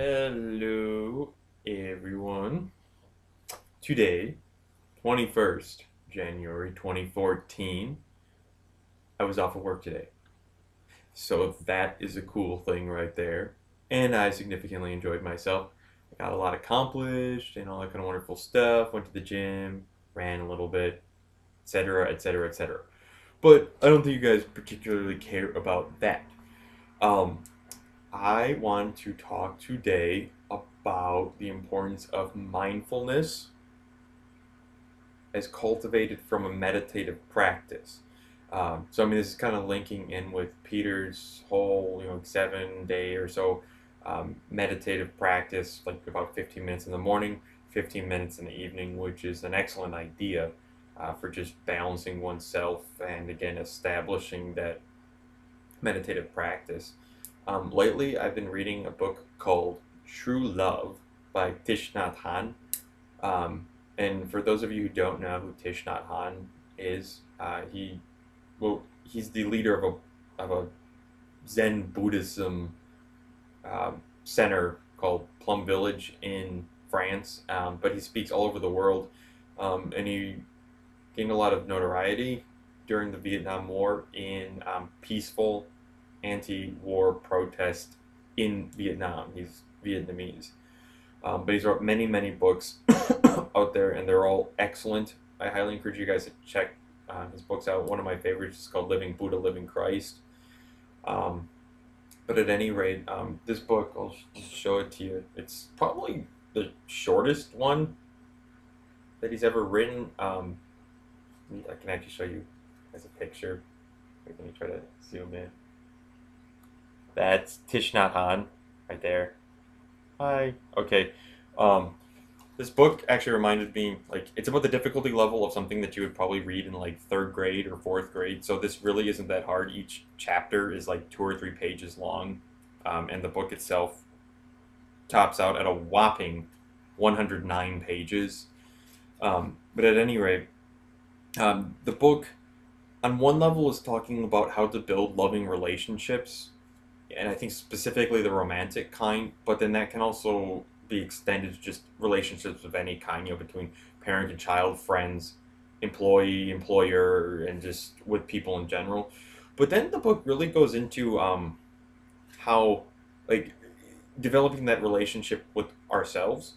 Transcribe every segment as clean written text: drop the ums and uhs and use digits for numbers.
Hello, everyone. Today, 21st January 2014, I was off of work today. So that is a cool thing right there. And I significantly enjoyed myself. I got a lot accomplished and all that kind of wonderful stuff. Went to the gym, ran a little bit, etc., etc., etc. But I don't think you guys particularly care about that. Um, I want to talk today about the importance of mindfulness as cultivated from a meditative practice. So I mean, this is kind of linking in with Peter's whole, 7 day or so meditative practice, like about 15 minutes in the morning, 15 minutes in the evening, which is an excellent idea for just balancing oneself and again establishing that meditative practice. Lately, I've been reading a book called True Love by Thich Nhat Hanh. Um, and for those of you who don't know who Thich Nhat Hanh is, he's the leader of a Zen Buddhism center called Plum Village in France. But he speaks all over the world, and he gained a lot of notoriety during the Vietnam War in peaceful anti-war protest in Vietnam. He's Vietnamese. But he's wrote many, many books out there, and they're all excellent. I highly encourage you guys to check his books out. One of my favorites is called Living Buddha, Living Christ. But at any rate, this book, I'll just show it to you. It's probably the shortest one that he's ever written. I can actually show you as a picture. Wait, let me try to zoom in. That's Thich Nhat Hanh right there. Hi. Okay. Um, this book actually reminded me, like, it's about the difficulty level of something that you would probably read in like third grade or fourth grade. So this really isn't that hard. Each chapter is like 2 or 3 pages long, and the book itself tops out at a whopping 109 pages. But at any rate, the book, on one level, is talking about how to build loving relationships, and I think specifically the romantic kind, but then that can also be extended to just relationships of any kind, between parent and child, friends, employee, employer, and just with people in general. But then the book really goes into how, like, developing that relationship with ourselves,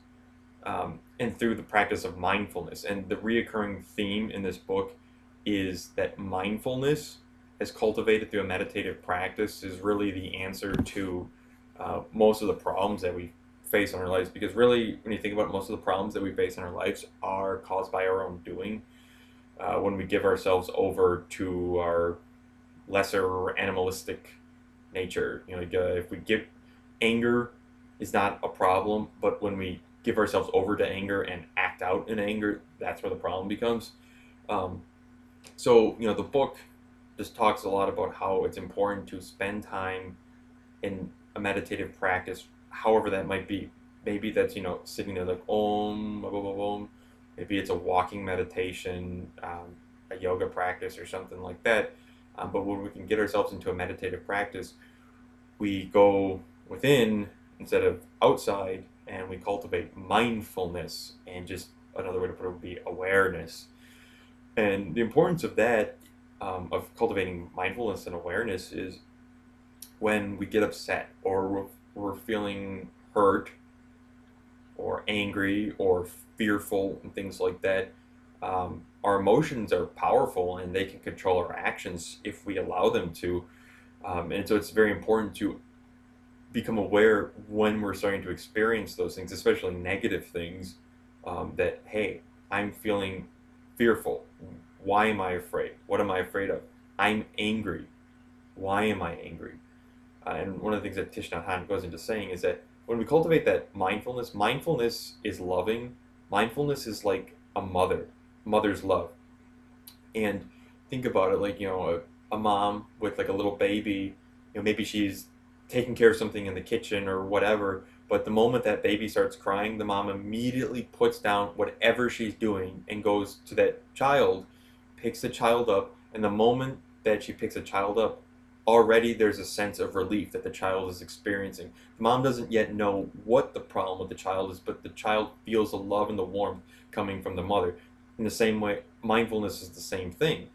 and through the practice of mindfulness. And the reoccurring theme in this book is that mindfulness, as cultivated through a meditative practice, is really the answer to most of the problems that we face in our lives. Because really, when you think about it, most of the problems that we face in our lives are caused by our own doing. When we give ourselves over to our lesser animalistic nature, like, if we give anger is not a problem, but when we give ourselves over to anger and act out in anger, that's where the problem becomes. Um, so, the book just talks a lot about how it's important to spend time in a meditative practice, however that might be. Maybe that's, sitting there like om, blah, blah, blah, om. Maybe it's a walking meditation, a yoga practice, or something like that. But when we can get ourselves into a meditative practice, we go within instead of outside, and we cultivate mindfulness. And just another way to put it would be awareness. And the importance of that, of cultivating mindfulness and awareness, is when we get upset, or we're feeling hurt or angry or fearful and things like that. Our emotions are powerful, and they can control our actions if we allow them to. And so it's very important to become aware when we're starting to experience those things, especially negative things, that, hey, I'm feeling fearful. Why am I afraid? What am I afraid of? I'm angry. Why am I angry? And one of the things that Thich Nhat Hanh goes into saying is that when we cultivate that mindfulness is loving. Mindfulness is like a mother's love. And think about it, like, a mom with like a little baby, maybe she's taking care of something in the kitchen or whatever, but the moment that baby starts crying, the mom immediately puts down whatever she's doing and goes to that child, picks the child up, and the moment that she picks a child up, already there's a sense of relief that the child is experiencing. The mom doesn't yet know what the problem with the child is, but the child feels the love and the warmth coming from the mother. In the same way, mindfulness is the same thing.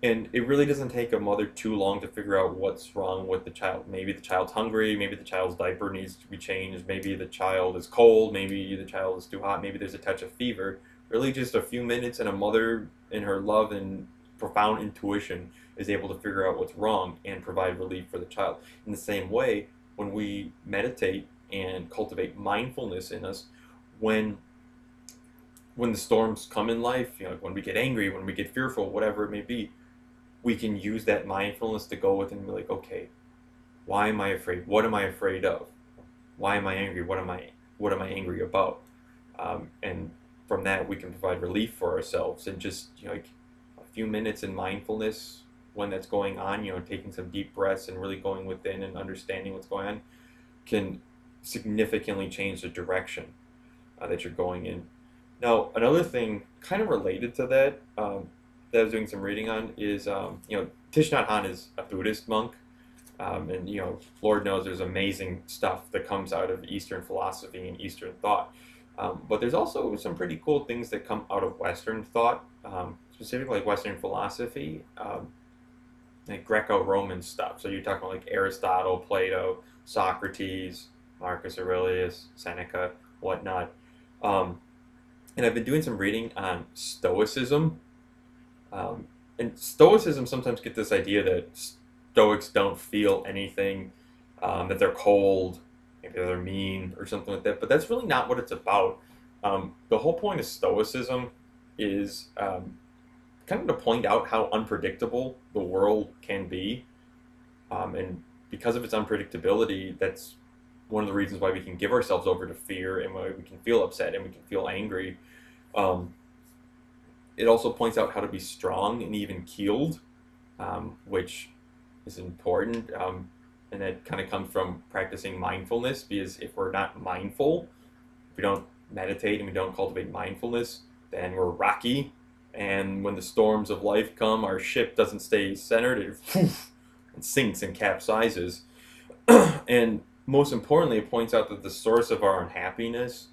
And it really doesn't take a mother too long to figure out what's wrong with the child. Maybe the child's hungry, maybe the child's diaper needs to be changed, maybe the child is cold, maybe the child is too hot, maybe there's a touch of fever. Really just a few minutes, and a mother in her love and profound intuition is able to figure out what's wrong and provide relief for the child. In the same way, when we meditate and cultivate mindfulness in us, when the storms come in life, when we get angry, when we get fearful, whatever it may be, we can use that mindfulness to go within and be like, okay, why am I afraid? What am I afraid of? Why am I angry? What am I angry about? And from that, we can provide relief for ourselves, and just like a few minutes in mindfulness when that's going on, taking some deep breaths and really going within and understanding what's going on, can significantly change the direction that you're going in. Now, another thing kind of related to that, that I was doing some reading on is, Thich Nhat Hanh is a Buddhist monk, and Lord knows there's amazing stuff that comes out of Eastern philosophy and Eastern thought. But there's also some pretty cool things that come out of Western thought, specifically like Western philosophy, like Greco-Roman stuff. So you're talking about like Aristotle, Plato, Socrates, Marcus Aurelius, Seneca, whatnot. And I've been doing some reading on Stoicism. And Stoicism sometimes get this idea that Stoics don't feel anything, that they're cold, maybe they're mean or something like that. But that's really not what it's about. The whole point of Stoicism is kind of to point out how unpredictable the world can be. And because of its unpredictability, that's one of the reasons why we can give ourselves over to fear, and why we can feel upset and we can feel angry. It also points out how to be strong and even keeled, which is important. And that kind of comes from practicing mindfulness, because if we're not mindful, if we don't meditate and we don't cultivate mindfulness, then we're rocky. And when the storms of life come, our ship doesn't stay centered, it sinks and capsizes. And most importantly, it points out that the source of our unhappiness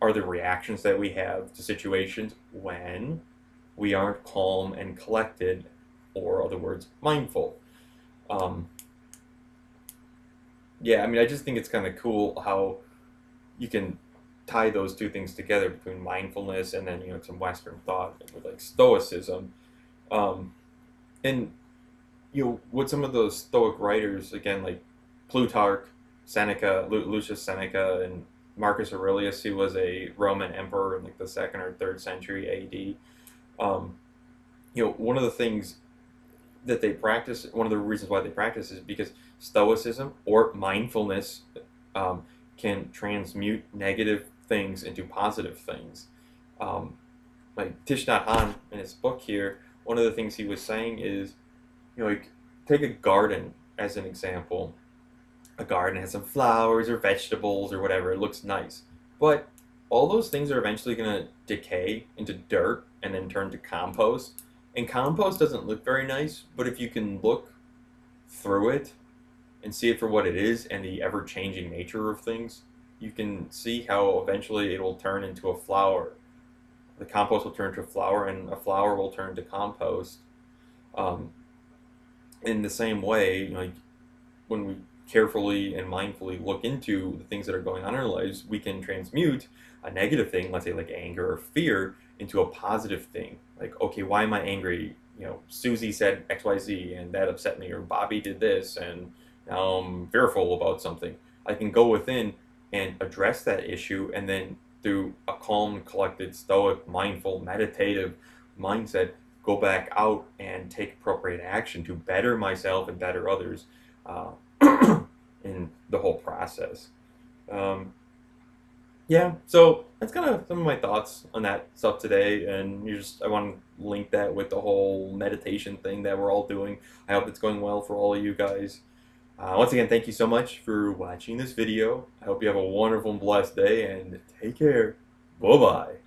are the reactions that we have to situations when we aren't calm and collected, or other words, mindful. Yeah, I mean, I just think it's kind of cool how you can tie those two things together, between mindfulness and then some Western thought with like Stoicism. And with some of those Stoic writers, again, like Plutarch, Seneca, Lucius Seneca, and Marcus Aurelius, who was a Roman emperor in like the 2nd or 3rd century AD. One of the things that they practice, one of the reasons why they practice, is because Stoicism or mindfulness can transmute negative things into positive things. Like Thich Nhat Hanh in his book here, one of the things he was saying is, like, take a garden as an example. A garden has some flowers or vegetables or whatever. It looks nice. But all those things are eventually going to decay into dirt and then turn to compost. And compost doesn't look very nice, but if you can look through it and see it for what it is and the ever-changing nature of things, you can see how eventually it will turn into a flower. The compost will turn to a flower, and a flower will turn to compost. In the same way, when we carefully and mindfully look into the things that are going on in our lives, we can transmute a negative thing, let's say like anger or fear, into a positive thing. Like, okay, why am I angry? Susie said XYZ and that upset me, or Bobby did this and now I'm fearful about something. I can go within and address that issue, and then through a calm, collected, stoic, mindful, meditative mindset, go back out and take appropriate action to better myself and better others in the whole process. Yeah, so that's kind of some of my thoughts on that stuff today, and I want to link that with the whole meditation thing that we're all doing. I hope it's going well for all of you guys. Once again, thank you so much for watching this video. I hope you have a wonderful and blessed day, and take care. Bye-bye.